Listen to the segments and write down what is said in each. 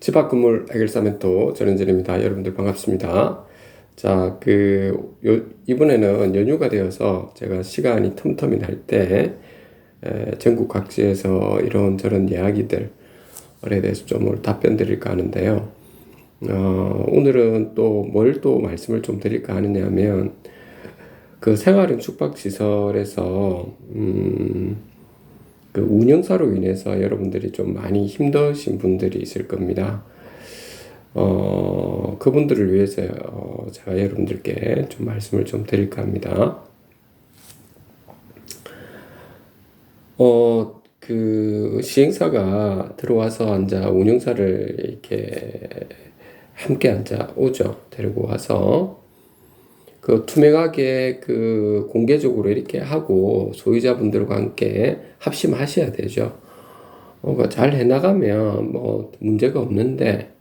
집합건물 해결사 멘토 전현진입니다. 여러분들 반갑습니다. 자, 이번에는 연휴가 되어서 제가 시간이 틈틈이 날 때 전국 각지에서 이런저런 이야기들에 대해서 좀 오늘 답변 드릴까 하는데요. 오늘은 또 뭘 또 말씀을 좀 드릴까 하느냐면 그 생활형 숙박시설에서 그 운영사로 인해서 여러분들이 좀 많이 힘드신 분들이 있을 겁니다. 그분들을 위해서 제가 여러분들께 좀 말씀을 좀 드릴까 합니다. 그 시행사가 들어와서 앉아 운영사를 이렇게 함께 앉아 오죠. 데리고 와서 그 투명하게 그 공개적으로 이렇게 하고 소유자분들과 함께 합심하셔야 되죠. 잘 해나가면 뭐 문제가 없는데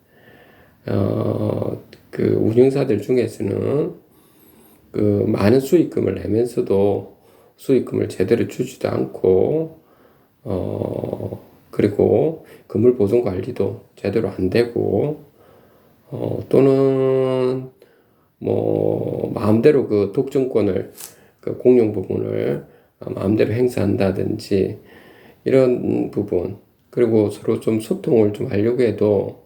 그 운영사들 중에서는 그 많은 수익금을 내면서도 수익금을 제대로 주지도 않고 그리고 건물 보존 관리도 제대로 안 되고 또는 뭐 마음대로 그 독점권을 그 공용 부분을 마음대로 행사한다든지 이런 부분, 그리고 서로 좀 소통을 좀 하려고 해도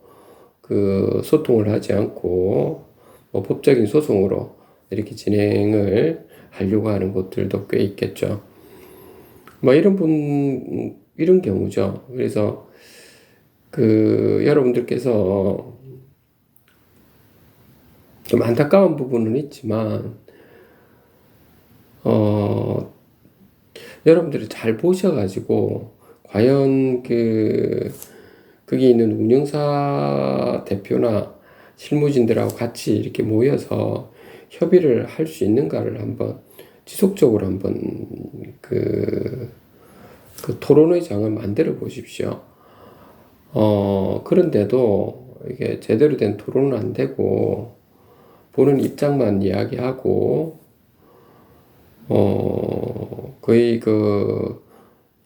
그 소통을 하지 않고 뭐 법적인 소송으로 이렇게 진행을 하려고 하는 곳들도 꽤 있겠죠. 뭐 이런 경우죠. 그래서 그 여러분들께서 좀 안타까운 부분은 있지만 여러분들이 잘 보셔가지고 과연 거기 있는 운영사 대표나 실무진들하고 같이 이렇게 모여서 협의를 할 수 있는가를 한번 지속적으로 한번 그 토론의 장을 만들어 보십시오. 그런데도 이게 제대로 된 토론은 안 되고 보는 입장만 이야기하고 거의 그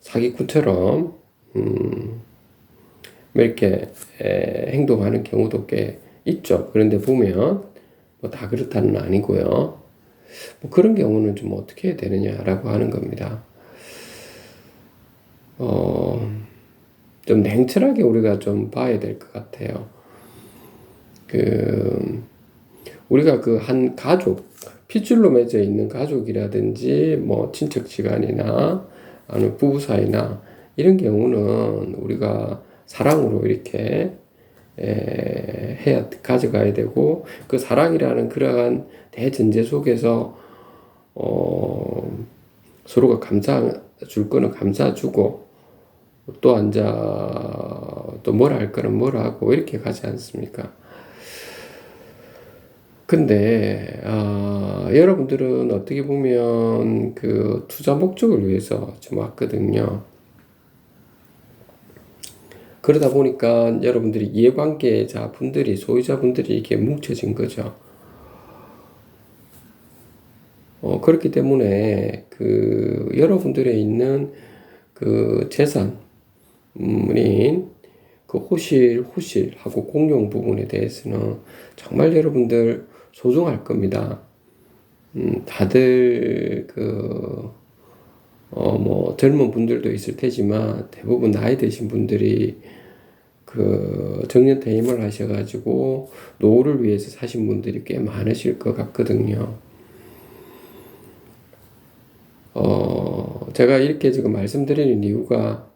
사기꾼처럼 이렇게 행동하는 경우도 꽤 있죠. 그런데 보면 뭐 다 그렇다는 아니고요. 뭐 그런 경우는 좀 어떻게 해야 되느냐라고 하는 겁니다. 좀 냉철하게 우리가 좀 봐야 될 것 같아요. 우리가 그 한 가족, 핏줄로 맺어 있는 가족이라든지 뭐 친척지간이나 아니면 부부 사이나 이런 경우는 우리가 사랑으로 이렇게 가져가야 되고, 그 사랑이라는 그러한 대전제 속에서 서로가 줄 거는 감사주고 또 또 뭘 할 거는 뭘 하고 이렇게 가지 않습니까? 근데 여러분들은 어떻게 보면 그 투자 목적을 위해서 좀 왔거든요. 그러다 보니까 여러분들이 이해관계자 분들이, 소유자분들이 이렇게 뭉쳐진 거죠. 그렇기 때문에 그 여러분들의 있는 그 재산인 그 호실하고 공용 부분에 대해서는 정말 여러분들 소중할 겁니다. 다들 뭐 젊은 분들도 있을 테지만 대부분 나이 드신 분들이 그 정년퇴임을 하셔가지고 노후를 위해서 사신 분들이 꽤 많으실 것 같거든요. 제가 이렇게 지금 말씀드리는 이유가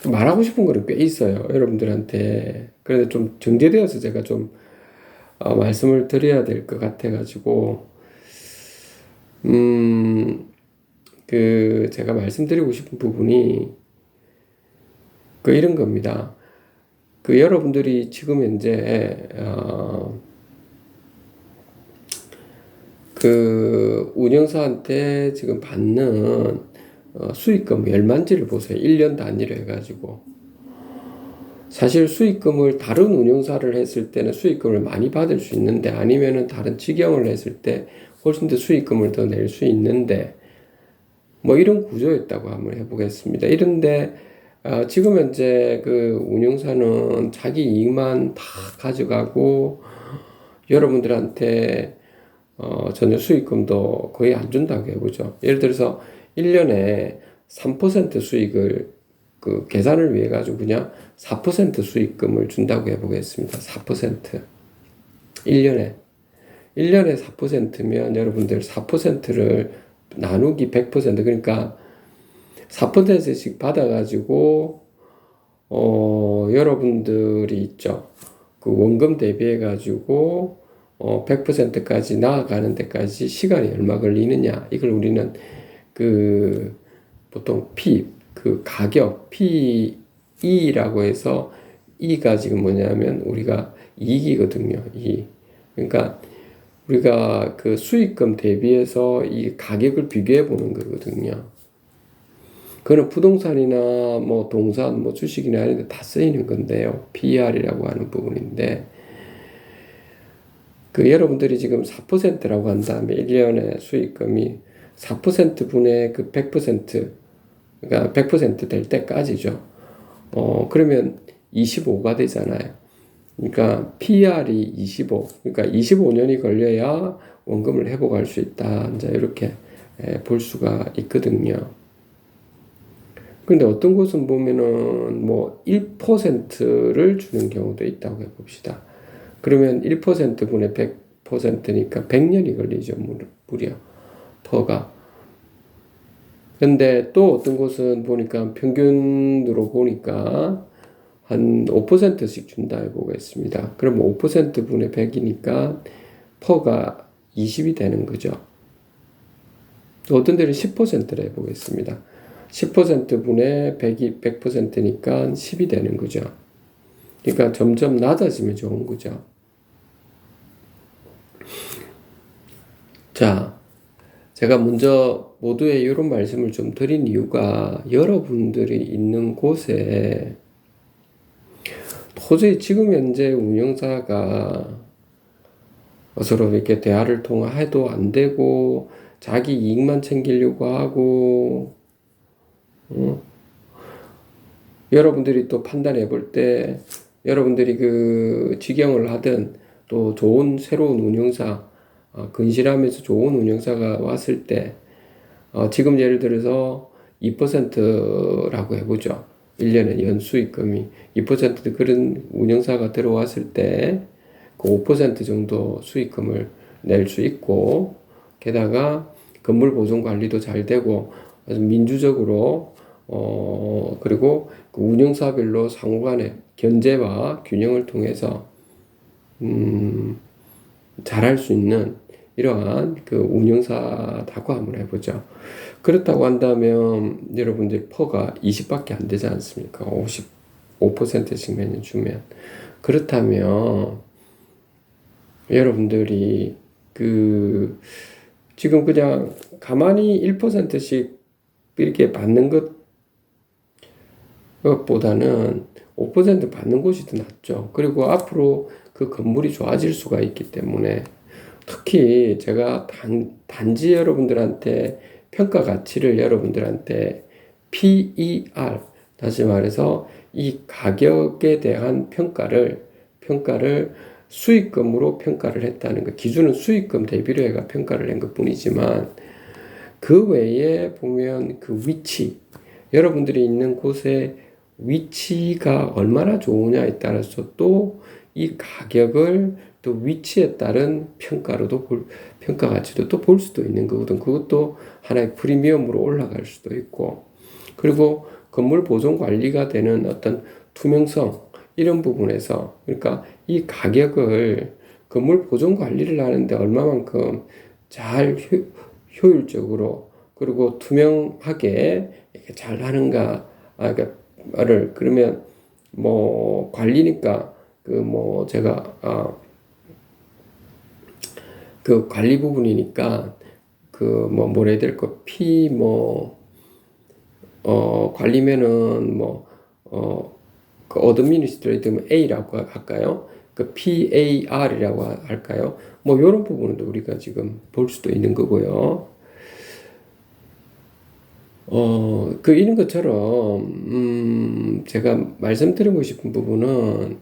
말하고 싶은 거는 꽤 있어요, 여러분들한테. 그런데 좀 정제되어서 제가 좀 말씀을 드려야 될 것 같아가지고 제가 말씀드리고 싶은 부분이 이런 겁니다. 여러분들이 지금 현재 운영사한테 지금 받는 수익금 열만지를 보세요. 1년 단위로 해가지고. 사실 수익금을 다른 운영사를 했을 때는 수익금을 많이 받을 수 있는데, 아니면은 다른 직영을 했을 때 훨씬 더 수익금을 더 낼 수 있는데, 뭐 이런 구조였다고 한번 해보겠습니다. 이런데 지금 현재 그 운영사는 자기 이익만 다 가져가고 여러분들한테 전혀 수익금도 거의 안 준다고 해보죠. 예를 들어서 1년에 3% 수익을 그 계산을 위해 가지고 그냥 4% 수익금을 준다고 해보겠습니다. 4%. 1년에. 1년에 4%면 여러분들 4%를 나누기 100% 그러니까 4%씩 받아가지고 여러분들이 있죠. 그 원금 대비해 가지고 100%까지 나아가는 데까지 시간이 얼마 걸리느냐. 이걸 우리는 그 보통 그 가격 PE라고 해서 E가 지금 뭐냐면 우리가 이익이거든요. 그러니까 우리가 그 수익금 대비해서 이 가격을 비교해 보는 거거든요. 그거는 부동산이나 뭐 동산, 뭐 주식이나 이런 데 다 쓰이는 건데요. PER이라고 하는 부분인데, 그 여러분들이 지금 4%라고 한 다음에 1년에 수익금이 4% 분의 그 100%, 그러니까 100%될 때까지죠. 그러면 25가 되잖아요. 그러니까 PER이 25, 그러니까 25년이 걸려야 원금을 회복할 수 있다. 이제 이렇게 볼 수가 있거든요. 근데 어떤 곳은 보면은 뭐 1%를 주는 경우도 있다고 해봅시다. 그러면 1% 분의 100%니까 100년이 걸리죠, 무려. 퍼가. 근데 또 어떤 곳은 보니까 평균으로 보니까 한 5%씩 준다 해보겠습니다. 그럼 5% 분의 100이니까 퍼가 20이 되는 거죠. 또 어떤 데는 10%를 해보겠습니다. 10% 분의 100%니까 10이 되는 거죠. 그러니까 점점 낮아지면 좋은 거죠. 자, 제가 먼저 모두의 이런 말씀을 좀 드린 이유가 여러분들이 있는 곳에 도저히 지금 현재 운영사가 서로 이렇게 대화를 통화해도 안 되고 자기 이익만 챙기려고 하고 여러분들이 또 판단해 볼 때 여러분들이 그 직영을 하든 또 좋은 새로운 운영사 근실하면서 좋은 운영사가 왔을 때 지금 예를 들어서 2%라고 해보죠. 1년에 연수익금이 2% 그런 운영사가 들어왔을 때 그 5% 정도 수익금을 낼 수 있고 게다가 건물 보존 관리도 잘 되고 아주 민주적으로 그리고 그 운영사별로 상호간의 견제와 균형을 통해서 잘할 수 있는 이러한 그 운영사라고 한번 해보죠. 그렇다고 한다면 여러분들 퍼가 20밖에 안 되지 않습니까? 55%씩 매년 주면. 그렇다면 여러분들이 그 지금 그냥 가만히 1%씩 이렇게 받는 것보다는 5% 받는 곳이 더 낫죠. 그리고 앞으로 그 건물이 좋아질 수가 있기 때문에 특히 제가 단지 여러분들한테 평가 가치를 여러분들한테 PER, 다시 말해서 이 가격에 대한 평가를 수익금으로 평가를 했다는 것. 기준은 수익금 대비로 해가 평가를 한 것 뿐이지만 그 외에 보면 그 위치, 여러분들이 있는 곳의 위치가 얼마나 좋으냐에 따라서 또 이 가격을 또 위치에 따른 평가 가치도 또 볼 수도 있는 거거든. 그것도 하나의 프리미엄으로 올라갈 수도 있고, 그리고 건물 보존 관리가 되는 어떤 투명성 이런 부분에서 그러니까 이 가격을 건물 보존 관리를 하는데 얼마만큼 잘 효율적으로 그리고 투명하게 이렇게 잘 하는가 그러니까를 그러면 뭐 관리니까 그 뭐 제가 그 관리 부분이니까 그 뭐 뭐라 해야 될 거 관리면은 그 어드미니스트레이티브 A라고 할까요? 그 PAR이라고 할까요? 뭐 이런 부분도 우리가 지금 볼 수도 있는 거고요. 이런 것처럼, 제가 말씀드리고 싶은 부분은,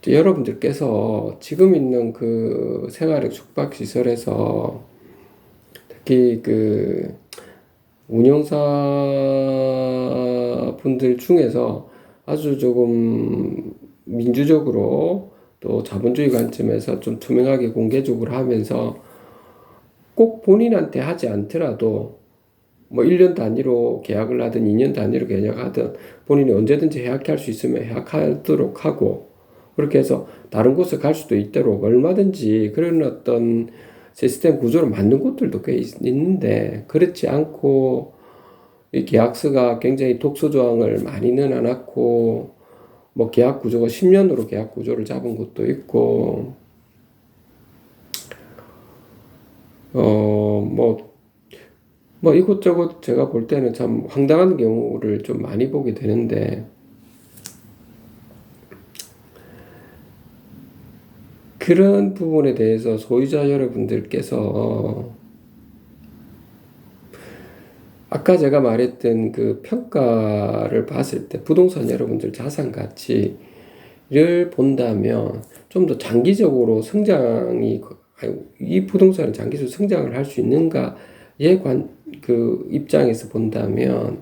여러분들께서 지금 있는 그 생활의 숙박시설에서 특히 그 운영사 분들 중에서 아주 조금 민주적으로 또 자본주의 관점에서 좀 투명하게 공개적으로 하면서 꼭 본인한테 하지 않더라도 뭐 1년 단위로 계약을 하든 2년 단위로 계약하든 본인이 언제든지 해약할 수 있으면 해약하도록 하고 그렇게 해서 다른 곳에 갈 수도 있도록 얼마든지 그런 어떤 시스템 구조를 만든 곳들도 꽤 있는데 그렇지 않고 이 계약서가 굉장히 독소 조항을 많이 넣어놨고 뭐 계약 구조가 10년으로 계약 구조를 잡은 것도 있고 뭐 이것저것 제가 볼 때는 참 황당한 경우를 좀 많이 보게 되는데 그런 부분에 대해서 소유자 여러분들께서 아까 제가 말했던 그 평가를 봤을 때 부동산 여러분들 자산 가치를 본다면 좀 더 장기적으로 성장이 이 부동산은 장기적으로 성장을 할 수 있는가의 그 입장에서 본다면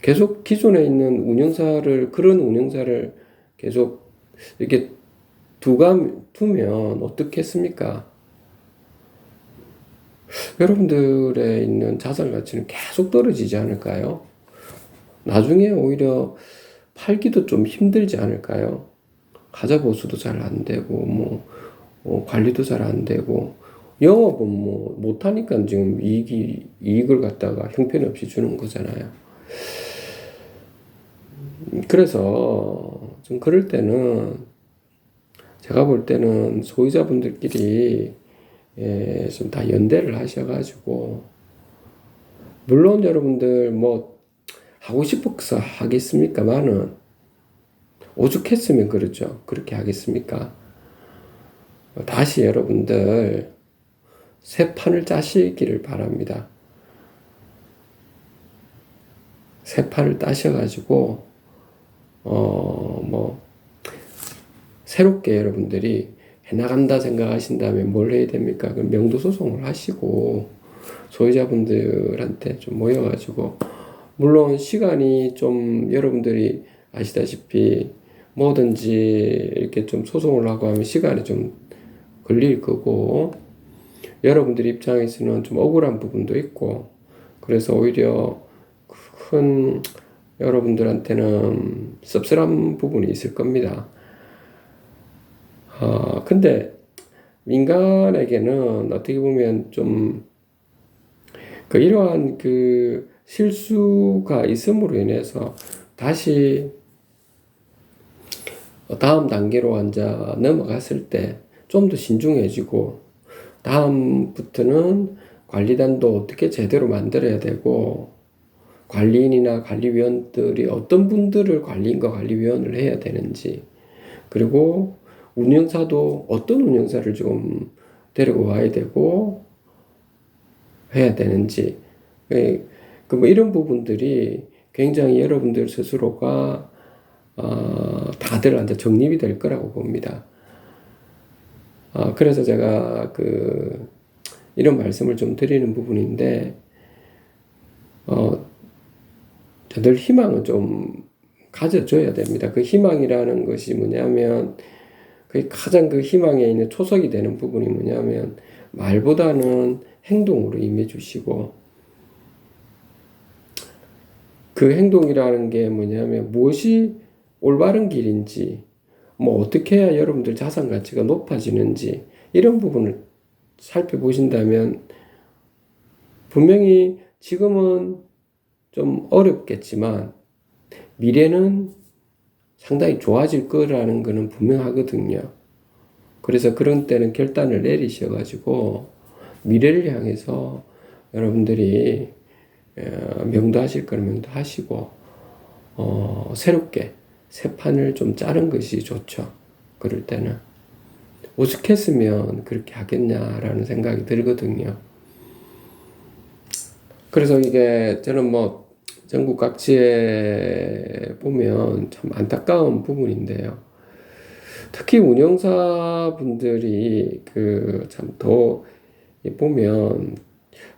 계속 기존에 있는 그런 운영사를 계속 이렇게 두면 어떻겠습니까? 여러분들의 있는 자산 가치는 계속 떨어지지 않을까요? 나중에 오히려 팔기도 좀 힘들지 않을까요? 가자 보수도 잘 안 되고, 관리도 잘 안 되고, 영업은 못하니까 지금 이익을 갖다가 형편없이 주는 거잖아요. 그래서 좀 그럴 때는 제가 볼 때는 소유자분들끼리 좀 다 연대를 하셔가지고 물론 여러분들 뭐 하고 싶어서 하겠습니까만은 오죽했으면 그렇죠. 그렇게 하겠습니까? 다시 여러분들 새 판을 짜시기를 바랍니다. 새 판을 따셔가지고 새롭게 여러분들이 해나간다 생각하신다면 뭘 해야 됩니까? 그럼 명도소송을 하시고 소유자분들한테 좀 모여가지고 물론 시간이 좀 여러분들이 아시다시피 뭐든지 이렇게 좀 소송을 하고 하면 시간이 좀 걸릴 거고 여러분들 입장에서는 좀 억울한 부분도 있고 그래서 오히려 큰 여러분들한테는 씁쓸한 부분이 있을 겁니다. 근데 민간에게는 어떻게 보면 좀 이러한 그 실수가 있음으로 인해서 다시 다음 단계로 앉아 넘어갔을 때 좀 더 신중해지고 다음부터는 관리단도 어떻게 제대로 만들어야 되고 관리인이나 관리위원들이 어떤 분들을 관리인과 관리위원을 해야 되는지 그리고 운영사도 어떤 운영사를 좀 데리고 와야 되고 해야 되는지 뭐 이런 부분들이 굉장히 여러분들 스스로가 다들 이제 정립이 될 거라고 봅니다. 그래서 제가 이런 말씀을 좀 드리는 부분인데 늘 희망을 좀 가져줘야 됩니다. 그 희망이라는 것이 뭐냐면 가장 그 희망에 있는 초석이 되는 부분이 뭐냐면 말보다는 행동으로 임해 주시고 그 행동이라는 게 뭐냐면 무엇이 올바른 길인지 뭐 어떻게 해야 여러분들 자산 가치가 높아지는지 이런 부분을 살펴보신다면 분명히 지금은 좀 어렵겠지만 미래는 상당히 좋아질 거라는 거는 분명하거든요. 그래서 그런 때는 결단을 내리셔가지고 미래를 향해서 여러분들이 명도하실 거는 명도하시고 새롭게 새 판을 좀 짜는 것이 좋죠. 그럴 때는 오죽했으면 그렇게 하겠냐라는 생각이 들거든요. 그래서 이게 저는 뭐 전국 각지에 보면 참 안타까운 부분인데요. 특히 운영사분들이 그 참 더 보면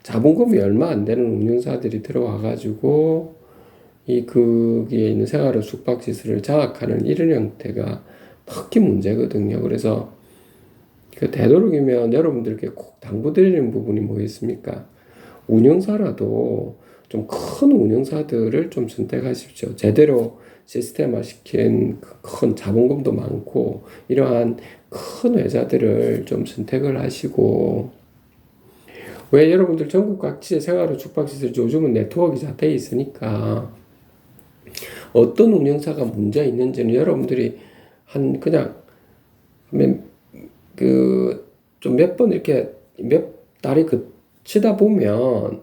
자본금이 얼마 안 되는 운영사들이 들어와가지고 이 거기에 있는 생활의 숙박시설을 장악하는 이런 형태가 특히 문제거든요. 그래서 그 되도록이면 여러분들께 꼭 당부드리는 부분이 뭐겠습니까? 운영사라도 좀 큰 운영사들을 좀 선택하십시오. 제대로 시스템화 시킨 큰 자본금도 많고 이러한 큰 회사들을 좀 선택을 하시고, 왜 여러분들 전국 각지의 생활의 숙박시설 요즘은 네트워크가 잘 돼 있으니까 어떤 운영사가 문제 있는지는 여러분들이 한 그냥 그 좀 몇 번 이렇게 몇 달이 그치다 보면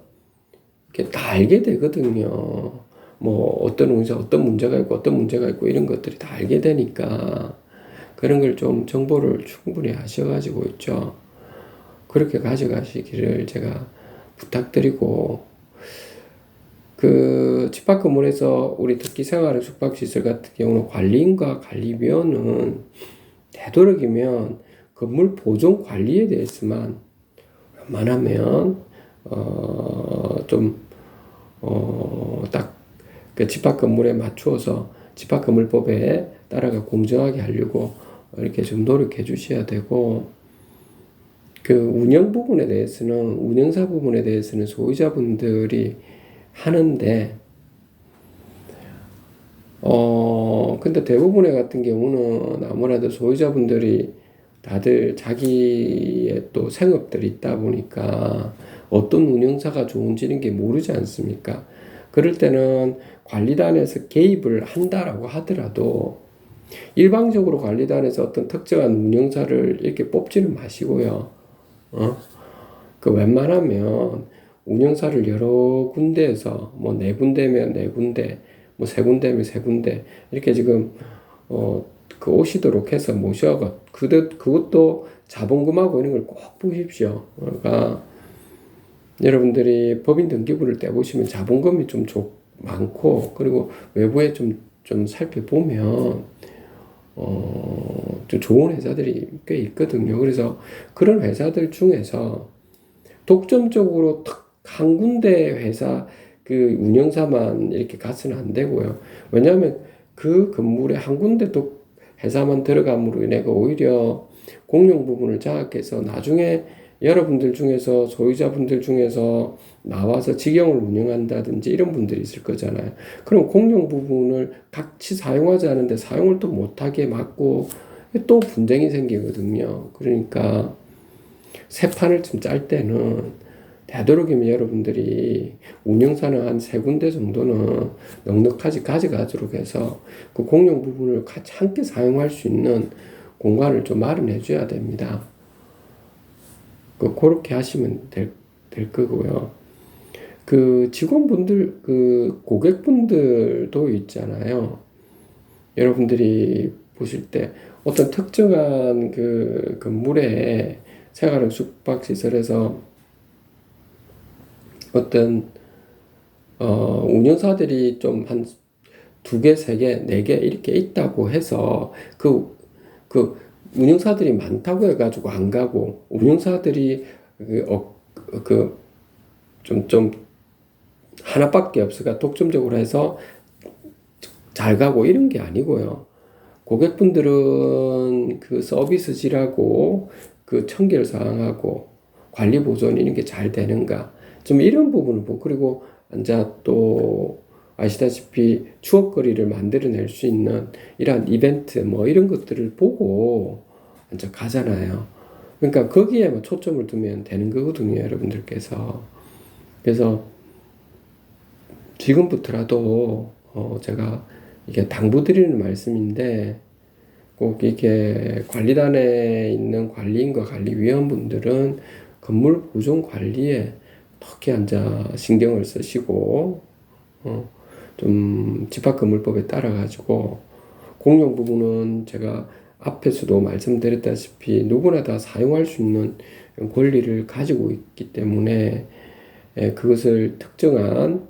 이렇게 다 알게 되거든요. 뭐 어떤 운영사 어떤 문제가 있고 어떤 문제가 있고 이런 것들이 다 알게 되니까 그런 걸 좀 정보를 충분히 하셔가지고 있죠. 그렇게 가져가시기를 제가 부탁드리고, 그 집합 건물에서 우리 특기 생활의 숙박시설 같은 경우는 관리인과 관리위원은 되도록이면 건물 보존 관리에 대해서만 웬만하면 딱 그 집합 건물에 맞추어서 집합 건물법에 따라가 공정하게 하려고 이렇게 좀 노력해 주셔야 되고, 그 운영 부분에 대해서는 운영사 부분에 대해서는 소유자분들이 하는데, 근데 대부분의 같은 경우는 아무래도 소유자분들이 다들 자기의 또 생업들이 있다 보니까 어떤 운영사가 좋은지는 게 모르지 않습니까? 그럴 때는 관리단에서 개입을 한다라고 하더라도 일방적으로 관리단에서 어떤 특정한 운영사를 이렇게 뽑지는 마시고요. 어? 그 웬만하면 운영사를 여러 군데에서 뭐 네 군데면 네 군데, 뭐 세 군데면 세 군데 이렇게 지금 그 오시도록 해서 모셔가 그것도 자본금하고 이런 걸 꼭 보십시오. 그러니까 여러분들이 법인 등기부를 떼보시면 자본금이 좀 많고, 그리고 외부에 좀 살펴보면 좀 좋은 회사들이 꽤 있거든요. 그래서 그런 회사들 중에서 독점적으로 딱 한 군데 회사 그 운영사만 이렇게 가서는 안 되고요. 왜냐하면 그 건물에 한 군데 회사만 들어감으로 인해 오히려 공용 부분을 장악해서 나중에 여러분들 중에서 소유자분들 중에서 나와서 직영을 운영한다든지 이런 분들이 있을 거잖아요. 그럼 공용 부분을 같이 사용하지 않은데 사용을 또 못하게 막고 또 분쟁이 생기거든요. 그러니까 새 판을 좀 짤 때는 되도록이면 여러분들이 운영사는 한 세 군데 정도는 넉넉하게 가져가도록 해서 그 공용 부분을 같이 함께 사용할 수 있는 공간을 좀 마련해 줘야 됩니다. 그렇게 하시면 될 거고요. 그 직원분들, 그 고객분들도 있잖아요. 여러분들이 보실 때 어떤 특정한 그 건물에 생활형 숙박시설에서 어떤 운영사들이 좀 한 두 개, 세 개, 네 개 이렇게 있다고 해서 그 운영사들이 많다고 해가지고 안 가고, 운영사들이 좀 하나밖에 없어가 독점적으로 해서 잘 가고 이런 게 아니고요. 고객분들은 그 서비스질하고 그 청결사항하고 관리 보존 이런 게 잘 되는가, 좀 이런 부분을 보고, 그리고 이제 또 아시다시피 추억거리를 만들어낼 수 있는 이러한 이벤트 뭐 이런 것들을 보고 이제 가잖아요. 그러니까 거기에 뭐 초점을 두면 되는 거거든요, 여러분들께서. 그래서 지금부터라도 제가 이게 당부드리는 말씀인데, 꼭 이게 관리단에 있는 관리인과 관리위원분들은 건물 보존 관리에 특히 앉아 신경을 쓰시고, 좀 집합건물법에 따라 가지고 공용 부분은 제가 앞에서도 말씀드렸다시피 누구나 다 사용할 수 있는 권리를 가지고 있기 때문에 그것을 특정한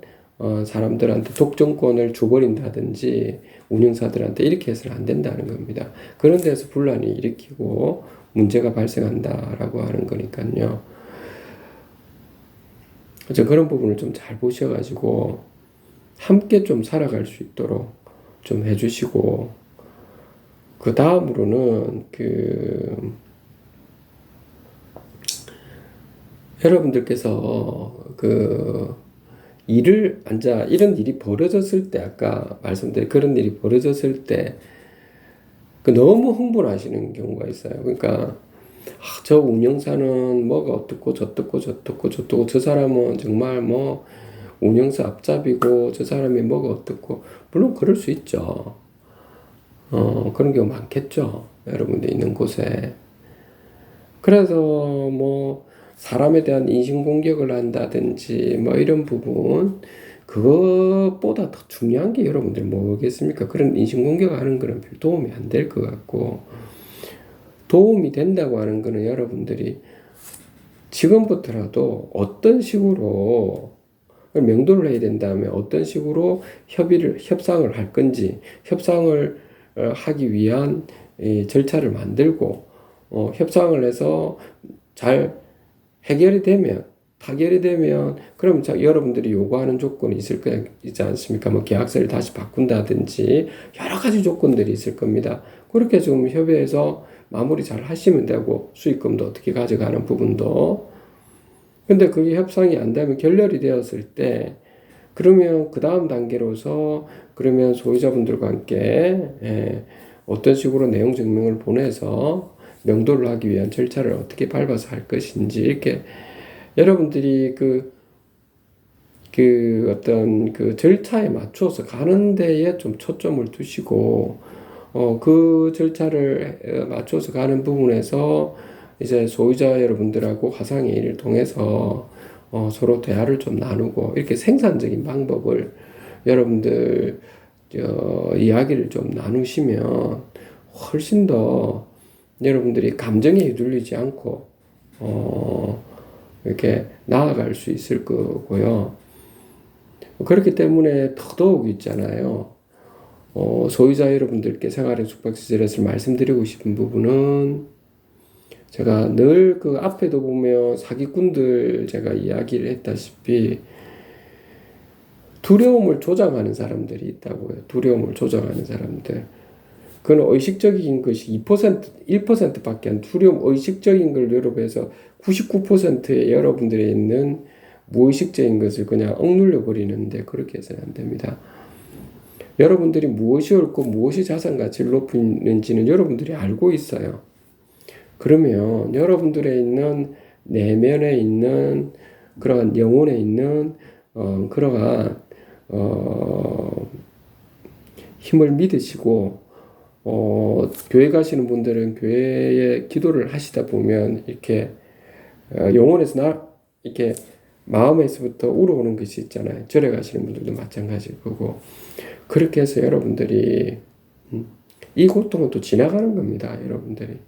사람들한테 독점권을 줘버린다든지 운영사들한테 이렇게 해서는 안 된다는 겁니다. 그런 데서 분란이 일으키고 문제가 발생한다라고 하는 거니까요. 그런 부분을 좀 잘 보셔가지고 함께 좀 살아갈 수 있도록 좀 해주시고, 그 다음으로는 여러분들께서 이런 일이 벌어졌을 때, 아까 말씀드린 그런 일이 벌어졌을 때, 너무 흥분하시는 경우가 있어요. 그러니까, 저 운영사는 뭐가 어떻고, 저떻고, 저떻고, 저떻고, 저 사람은 정말 뭐, 운영사 앞잡이고, 저 사람이 뭐가 어떻고, 물론 그럴 수 있죠. 그런 경우 많겠죠. 여러분들 있는 곳에. 그래서 뭐, 사람에 대한 인신공격을 한다든지, 뭐 이런 부분, 그것보다 더 중요한 게 여러분들 뭐겠습니까? 그런 인신공격을 하는 거는 별 도움이 안 될 것 같고, 도움이 된다고 하는 거는 여러분들이 지금부터라도 어떤 식으로 명도를 해야 된다면 어떤 식으로 협상을 할 건지, 협상을 하기 위한 절차를 만들고, 협상을 해서 잘 해결이 되면, 타결이 되면, 그럼 여러분들이 요구하는 조건이 있지 않습니까? 뭐 계약서를 다시 바꾼다든지, 여러 가지 조건들이 있을 겁니다. 그렇게 좀 협의해서 마무리 잘 하시면 되고, 수익금도 어떻게 가져가는 부분도. 근데 그게 협상이 안 되면 결렬이 되었을 때, 그러면 그 다음 단계로서, 그러면 소유자분들과 함께, 어떤 식으로 내용 증명을 보내서 명도를 하기 위한 절차를 어떻게 밟아서 할 것인지, 이렇게 여러분들이 어떤 절차에 맞춰서 가는 데에 좀 초점을 두시고, 그 절차를 맞춰서 가는 부분에서 이제 소유자 여러분들하고 화상회의를 통해서 서로 대화를 좀 나누고, 이렇게 생산적인 방법을 여러분들 이야기를 좀 나누시면 훨씬 더 여러분들이 감정에 휘둘리지 않고 이렇게 나아갈 수 있을 거고요. 그렇기 때문에 더더욱 있잖아요. 소유자 여러분들께 생활의 숙박시설에서 말씀드리고 싶은 부분은, 제가 늘 앞에도 보면 사기꾼들 제가 이야기를 했다시피 두려움을 조장하는 사람들이 있다고요. 두려움을 조장하는 사람들. 그건 의식적인 것이 2%, 1%밖에 안, 두려움, 의식적인 걸 여러분에서 99%의 여러분들에 있는 무의식적인 것을 그냥 억눌려 버리는데, 그렇게 해서는 안 됩니다. 여러분들이 무엇이 옳고 무엇이 자산 가치를 높이는지는 여러분들이 알고 있어요. 그러면 여러분들의 있는 내면에 있는 그러한 영혼에 있는 그러한 힘을 믿으시고, 교회 가시는 분들은 교회에 기도를 하시다 보면 이렇게 영혼에서 이렇게 마음에서부터 우러오는 것이 있잖아요. 절에 가시는 분들도 마찬가지일 거고, 그렇게 해서 여러분들이 이 고통은 또 지나가는 겁니다. 여러분들이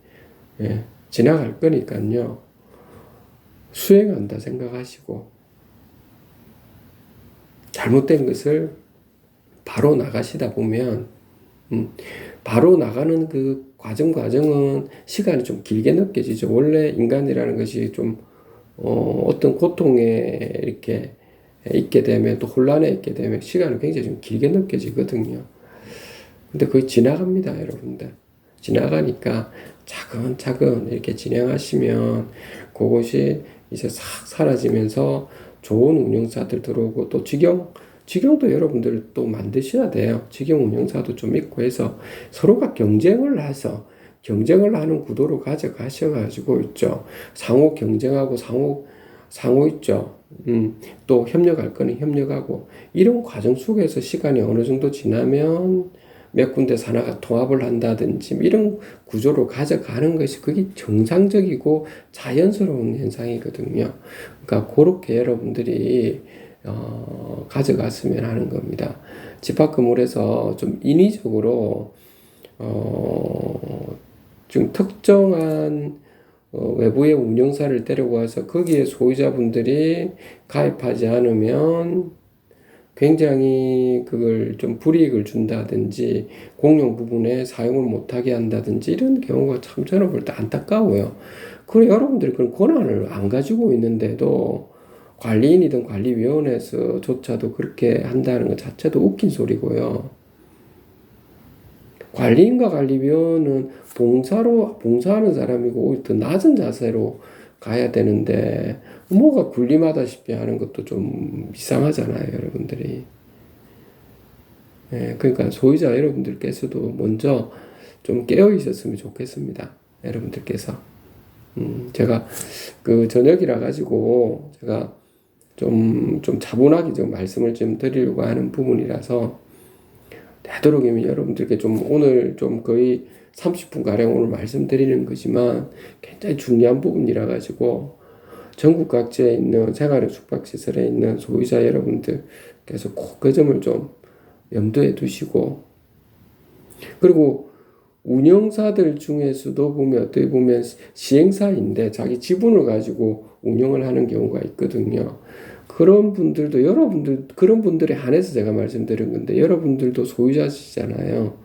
지나갈 거니까요. 수행한다 생각하시고, 잘못된 것을 바로 나가시다 보면 바로 나가는 그 과정은 시간이 좀 길게 느껴지죠. 원래 인간이라는 것이 좀 어떤 고통에 이렇게 있게 되면, 또 혼란에 있게 되면 시간이 굉장히 좀 길게 느껴지거든요. 근데 그게 지나갑니다, 여러분들. 지나가니까 차근차근 이렇게 진행하시면 그것이 이제 싹 사라지면서 좋은 운영사들 들어오고, 또 직영도 여러분들 또 만드셔야 돼요. 직영 운영사도 좀 있고 해서 서로가 경쟁을 하는 구도로 가져가셔가지고 있죠. 상호 경쟁하고 상호 있죠. 또 협력할 거는 협력하고, 이런 과정 속에서 시간이 어느 정도 지나면 몇 군데 산하가 통합을 한다든지 이런 구조로 가져가는 것이 그게 정상적이고 자연스러운 현상이거든요. 그러니까 그렇게 여러분들이 가져갔으면 하는 겁니다. 집합 건물에서 좀 인위적으로 좀 특정한 외부의 운영사를 데려와서 거기에 소유자분들이 가입하지 않으면 굉장히 그걸 좀 불이익을 준다든지 공용 부분에 사용을 못하게 한다든지 이런 경우가 참 저는 볼 때 안타까워요. 그래 여러분들이 그런 권한을 안 가지고 있는데도 관리인이든 관리위원회에서조차도 그렇게 한다는 것 자체도 웃긴 소리고요. 관리인과 관리위원은 봉사하는 사람이고 오히려 더 낮은 자세로 가야 되는데 뭐가 군림하다시피 하는 것도 좀 이상하잖아요, 여러분들이. 그러니까 소유자 여러분들께서도 먼저 좀 깨어 있었으면 좋겠습니다. 여러분들께서. 제가 그 저녁이라 가지고 제가 좀 차분하게 좀 말씀을 좀 드리려고 하는 부분이라서 되도록이면 여러분들께 좀 오늘 좀 거의 30분 가량 오늘 말씀드리는 거지만 굉장히 중요한 부분이라 가지고 전국 각지에 있는 생활의 숙박시설에 있는 소유자 여러분들께서 꼭 그 점을 좀 염두에 두시고 그리고 운영사들 중에서도 보면 어떻게 보면 시행사인데 자기 지분을 가지고 운영을 하는 경우가 있거든요. 그런 분들도 그런 분들에 한해서 제가 말씀드린 건데 여러분들도 소유자시잖아요.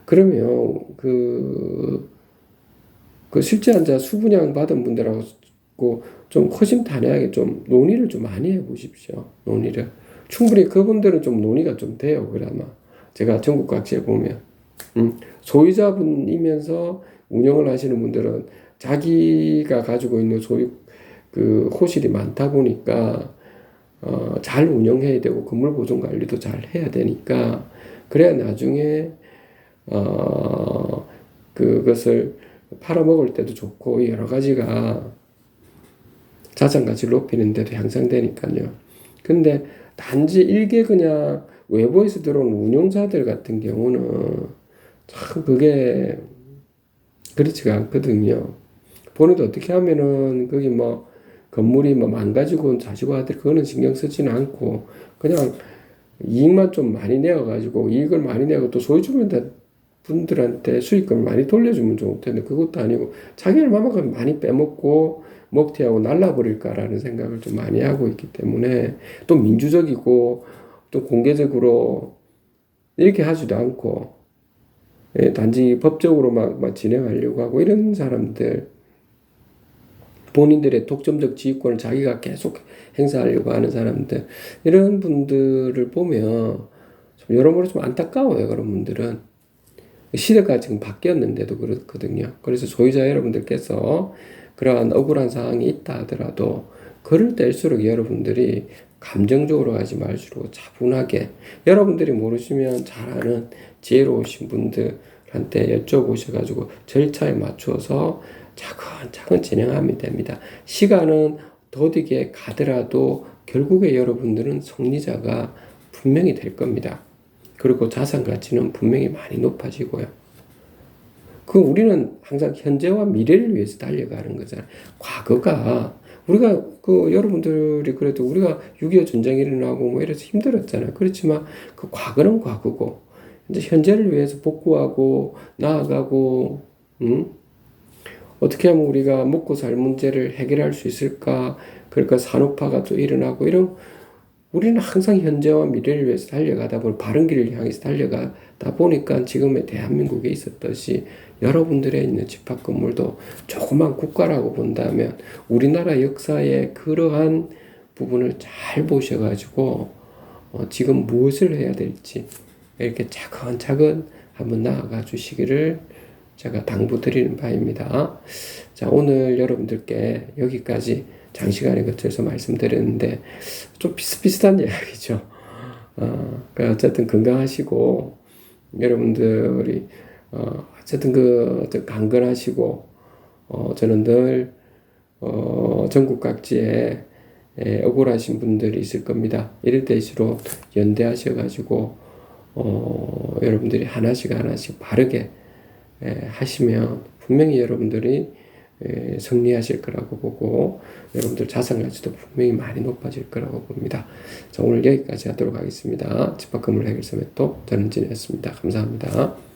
그러면 그 실제환자 수분양 받은 분들하고 좀 허심탄회하게 좀 논의를 좀 많이 해보십시오. 논의를. 충분히 그분들은 좀 논의가 좀 돼요. 그나마. 제가 전국 각지에 보면. 소유자분이면서 운영을 하시는 분들은 자기가 가지고 있는 그 호실이 많다 보니까, 잘 운영해야 되고, 건물 보존 관리도 잘 해야 되니까, 그래야 나중에, 그것을 팔아먹을 때도 좋고, 여러 가지가 자산 가치를 높이는 데도 향상되니까요. 근데 단지 일개 그냥 외부에서 들어온 운용사들 같은 경우는 참 그게 그렇지가 않거든요. 본인도 어떻게 하면은 거기 뭐 건물이 뭐 망가지고 자시고 하더라도 그거는 신경 쓰지는 않고 그냥 이익만 좀 많이 내어가지고 이익을 많이 내고 또 소유주분들한테 수익금을 많이 돌려주면 좋을 텐데 그것도 아니고 자기를 만큼 많이 빼먹고 먹튀하고 날라버릴까라는 생각을 좀 많이 하고 있기 때문에 또 민주적이고 또 공개적으로 이렇게 하지도 않고 단지 법적으로 막 진행하려고 하고 이런 사람들 본인들의 독점적 지휘권을 자기가 계속 행사하려고 하는 사람들 이런 분들을 보면 좀 여러모로 좀 안타까워요. 그런 분들은 시대가 지금 바뀌었는데도 그렇거든요. 그래서 소유자 여러분들께서 그러한 억울한 상황이 있다 하더라도 그럴 때일수록 여러분들이 감정적으로 가지 말수록 차분하게 여러분들이 모르시면 잘 아는 지혜로우신 분들한테 여쭤보셔가지고 절차에 맞춰서 차근차근 진행하면 됩니다. 시간은 더디게 가더라도 결국에 여러분들은 승리자가 분명히 될 겁니다. 그리고 자산 가치는 분명히 많이 높아지고요. 우리는 항상 현재와 미래를 위해서 달려가는 거잖아요. 과거가 우리가 여러분들이 그래도 우리가 6.25 전쟁이 일어나고 뭐 이래서 힘들었잖아요. 그렇지만 그 과거는 과거고 이제 현재를 위해서 복구하고 나아가고 어떻게 하면 우리가 먹고 살 문제를 해결할 수 있을까? 그러니까 산업화가 또 일어나고 이런 우리는 항상 현재와 미래를 위해서 달려가다 보니 바른 길을 향해서 달려가다 보니까 지금의 대한민국에 있었듯이 여러분들의 있는 집합 건물도 조그만 국가라고 본다면 우리나라 역사의 그러한 부분을 잘 보셔가지고 지금 무엇을 해야 될지 이렇게 차근차근 한번 나아가 주시기를 제가 당부드리는 바입니다. 자, 오늘 여러분들께 여기까지 장시간에 거쳐서 말씀드렸는데 좀 비슷비슷한 이야기죠. 그러니까 어쨌든 건강하시고 여러분들이 어쨌든 강건하시고 저는 늘 전국 각지에 억울하신 분들이 있을 겁니다. 이럴 때일수록 연대하셔가지고 여러분들이 하나씩 바르게 하시면 분명히 여러분들이 승리하실 거라고 보고 여러분들 자산 가치도 분명히 많이 높아질 거라고 봅니다. 자, 오늘 여기까지 하도록 하겠습니다. 집합 건물 해결사 맷도 전은진이었습니다. 감사합니다.